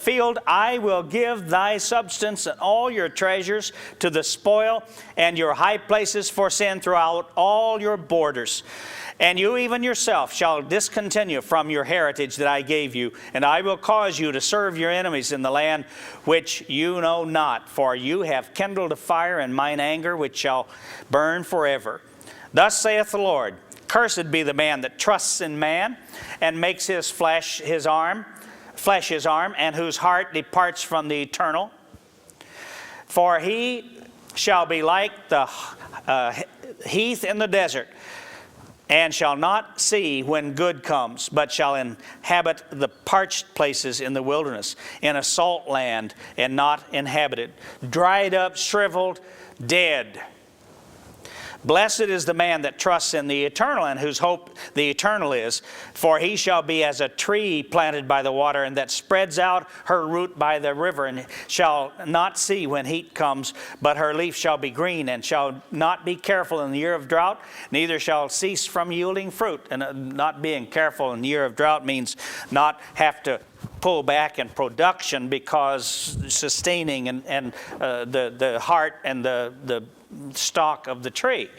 field, I will give thy substance and all your treasures to the spoil, and your high places for sin throughout all your borders. And you even yourself shall discontinue from your heritage that I gave you, and I will cause you to serve your enemies in the land which you know not, for you have kindled a fire in mine anger which shall burn forever. Thus saith the Lord, Cursed be the man that trusts in man, and makes his flesh his arm, and whose heart departs from the eternal. For he shall be like the heath in the desert, and shall not see when good comes, but shall inhabit the parched places in the wilderness, in a salt land and not inhabited, dried up, shriveled, dead. Blessed is the man that trusts in the eternal, and whose hope the eternal is. For he shall be as a tree planted by the water, and that spreads out her root by the river, and shall not see when heat comes, but her leaf shall be green, and shall not be careful in the year of drought, neither shall cease from yielding fruit. And not being careful in the year of drought means not have to pull back in production, because sustaining and the heart and the stalk of the tree,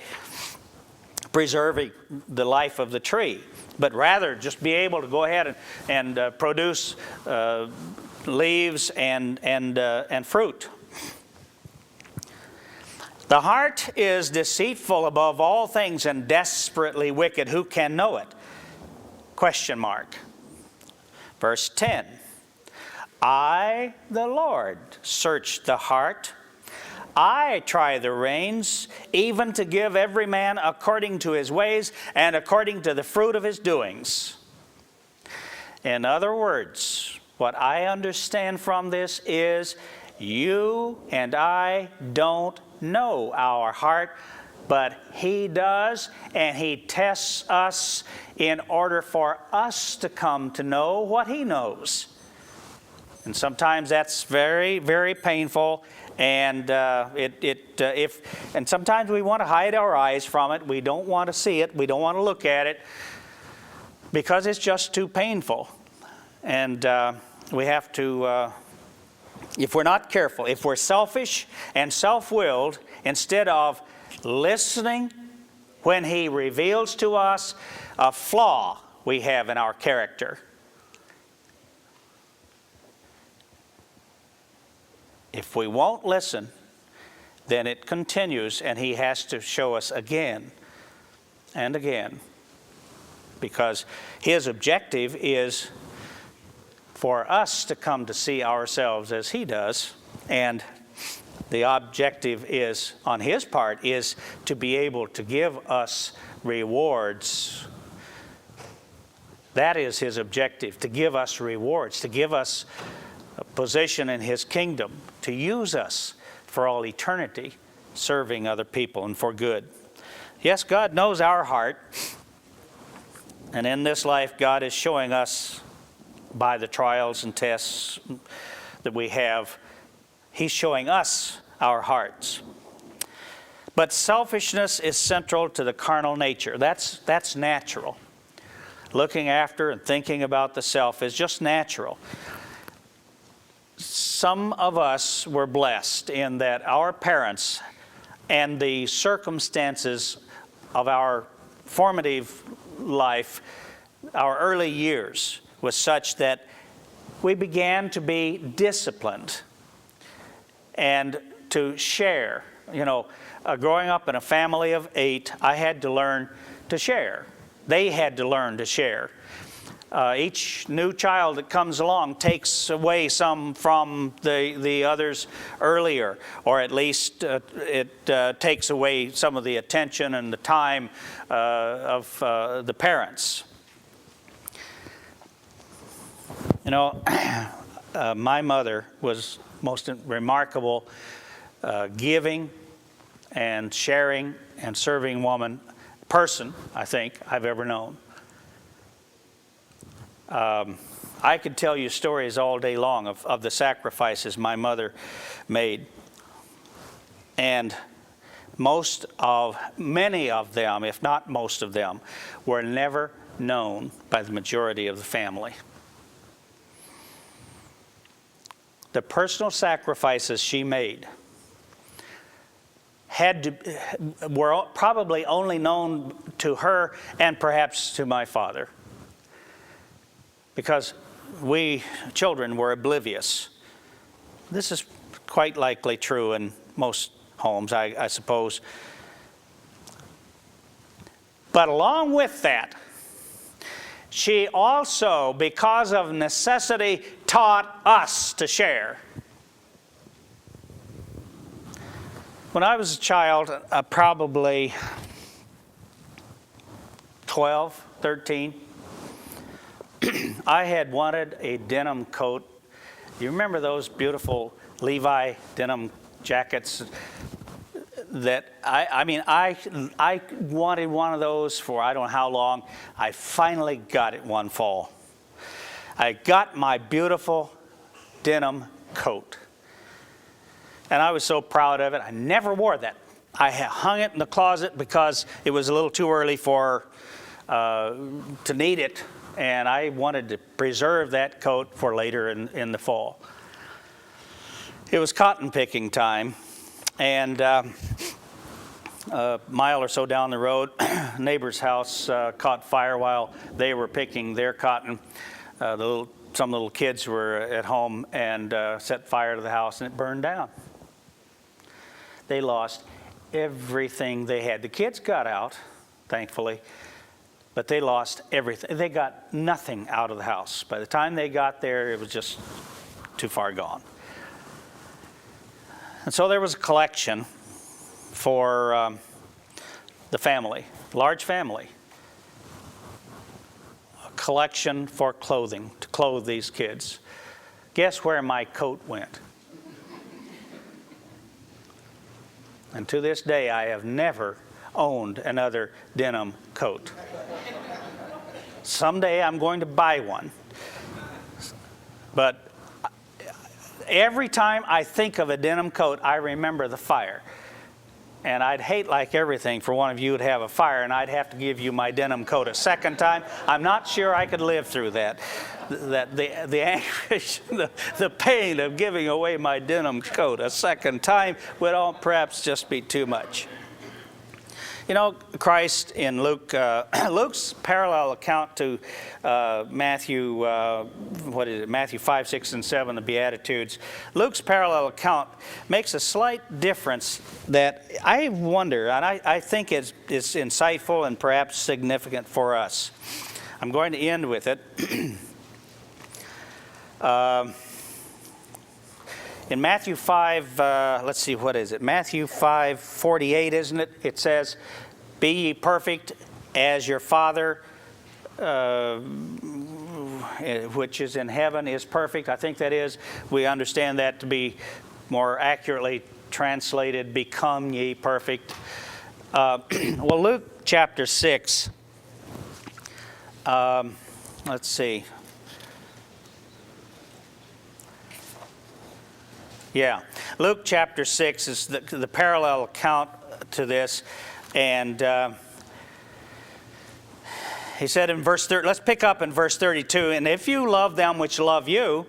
preserving the life of the tree, but rather just be able to go ahead and produce leaves and fruit. The heart is deceitful above all things and desperately wicked. Who can know it? Question mark. Verse 10. I, the Lord, search the heart. I try the reins, even to give every man according to his ways and according to the fruit of his doings. In other words, what I understand from this is you and I don't know our heart, but He does, and He tests us in order for us to come to know what He knows. And sometimes that's very, very painful. And and sometimes we want to hide our eyes from it. We don't want to see it. We don't want to look at it because it's just too painful. And we have to, if we're not careful, if we're selfish and self-willed, instead of listening when He reveals to us a flaw we have in our character, if we won't listen, then it continues, and He has to show us again and again. Because His objective is for us to come to see ourselves as He does, and the objective is, on His part, is to be able to give us rewards. That is His objective, to give us rewards, to give us a position in His kingdom, to use us for all eternity, serving other people and for good. Yes, God knows our heart. And in this life, God is showing us by the trials and tests that we have, He's showing us our hearts. But selfishness is central to the carnal nature. That's natural. Looking after and thinking about the self is just natural. Some of us were blessed in that our parents and the circumstances of our formative life, our early years, was such that we began to be disciplined and to share. Growing up in a family of 8, I had to learn to share. They had to learn to share. Each new child that comes along takes away some from the others earlier, or at least it takes away some of the attention and the time of the parents. My mother was most remarkable giving and sharing and serving person, I think, I've ever known. I could tell you stories all day long of the sacrifices my mother made. And many of them, if not most of them, were never known by the majority of the family. The personal sacrifices she made were probably only known to her and perhaps to my father, because we children were oblivious. This is quite likely true in most homes, I suppose. But along with that, she also, because of necessity, taught us to share. When I was a child, probably 12, 13, I had wanted a denim coat. You remember those beautiful Levi denim jackets that I wanted one of those for I don't know how long. I finally got it one fall. I got my beautiful denim coat. And I was so proud of it. I never wore that. I hung it in the closet because it was a little too early for to need it. And I wanted to preserve that coat for later in the fall. It was cotton picking time. And a mile or so down the road, a neighbor's house caught fire while they were picking their cotton. Some little kids were at home and set fire to the house, and it burned down. They lost everything they had. The kids got out, thankfully, but they lost everything. They got nothing out of the house. By the time they got there, it was just too far gone. And so there was a collection for the family, large family, a collection for clothing, to clothe these kids. Guess where my coat went? And to this day, I have never owned another denim coat. Someday I'm going to buy one. But every time I think of a denim coat, I remember the fire. And I'd hate, like everything, for one of you to have a fire and I'd have to give you my denim coat a second time. I'm not sure I could live through that. The anguish, the pain of giving away my denim coat a second time would all perhaps just be too much. You know, Christ in Luke, Luke's parallel account to Matthew, Matthew 5, 6, and 7, the Beatitudes. Luke's parallel account makes a slight difference that I wonder, and I think is insightful and perhaps significant for us. I'm going to end with it. In Matthew 5, let's see, what is it? Matthew 5:48, isn't it? It says, "Be ye perfect as your Father which is in heaven is perfect." I think that is, we understand that to be more accurately translated, "Become ye perfect." Well, Luke chapter 6, let's see. Yeah, Luke chapter 6 is the parallel account to this. And he said in verse 30, let's pick up in verse 32. "And if you love them which love you,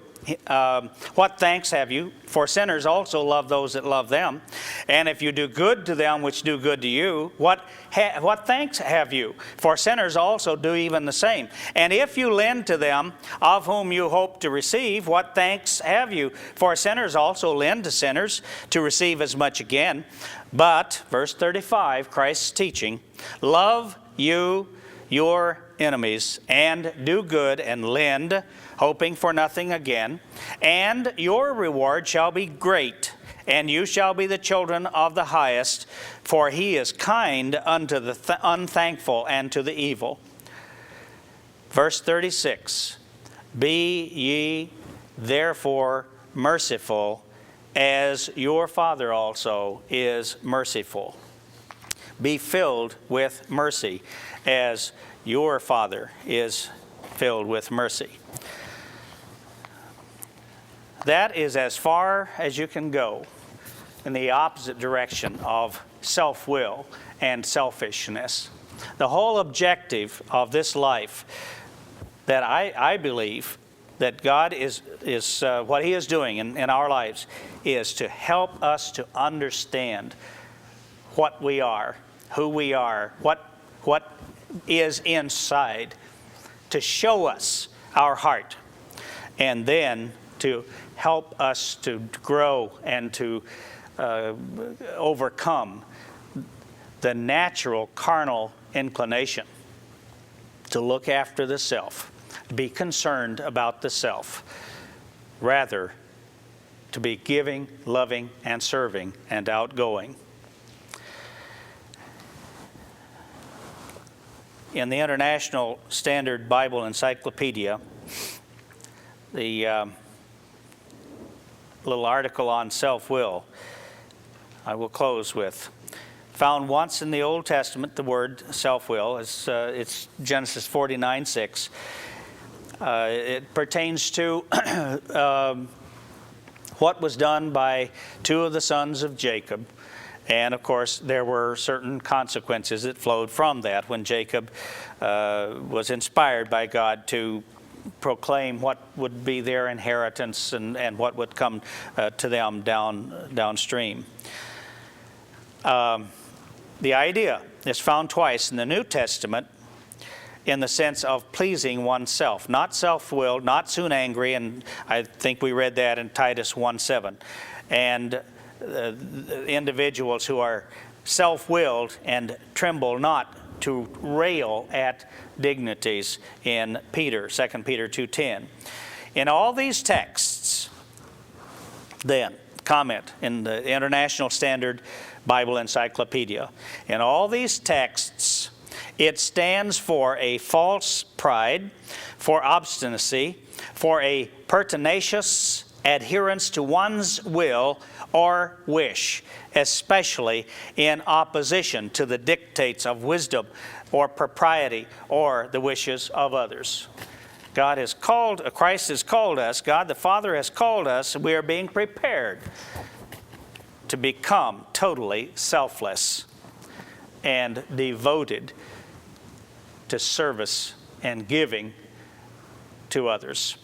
what thanks have you? For sinners also love those that love them. And if you do good to them which do good to you, what thanks have you? For sinners also do even the same. And if you lend to them of whom you hope to receive, what thanks have you? For sinners also lend to sinners to receive as much again. But," verse 35, Christ's teaching, "love you your enemies, and do good and lend, hoping for nothing again. And your reward shall be great, and you shall be the children of the highest, for he is kind unto the unthankful and to the evil." Verse 36, "Be ye therefore merciful, as your Father also is merciful." Be filled with mercy, as your Father is filled with mercy. That is as far as you can go in the opposite direction of self-will and selfishness. The whole objective of this life, that I believe that God is what He is doing in our lives, is to help us to understand what we are, who we are, what is inside, to show us our heart, and then to help us to grow and to overcome the natural carnal inclination to look after the self, be concerned about the self, rather to be giving, loving, and serving, and outgoing. In the International Standard Bible Encyclopedia, the little article on self-will, I will close with, found once in the Old Testament, the word self-will, it's Genesis 49:6. It pertains to what was done by two of the sons of Jacob. And of course, there were certain consequences that flowed from that when Jacob was inspired by God to proclaim what would be their inheritance and what would come to them downstream. The idea is found twice in the New Testament in the sense of pleasing oneself, not self-willed, not soon angry, and I think we read that in Titus 1:7. And individuals who are self-willed and tremble not to rail at dignities in Peter, 2 Peter 2:10. In all these texts, then, comment in the International Standard Bible Encyclopedia, in all these texts, it stands for a false pride, for obstinacy, for a pertinacious adherence to one's will or wish, especially in opposition to the dictates of wisdom or propriety or the wishes of others. Christ has called us, God the Father has called us, we are being prepared to become totally selfless and devoted to service and giving to others.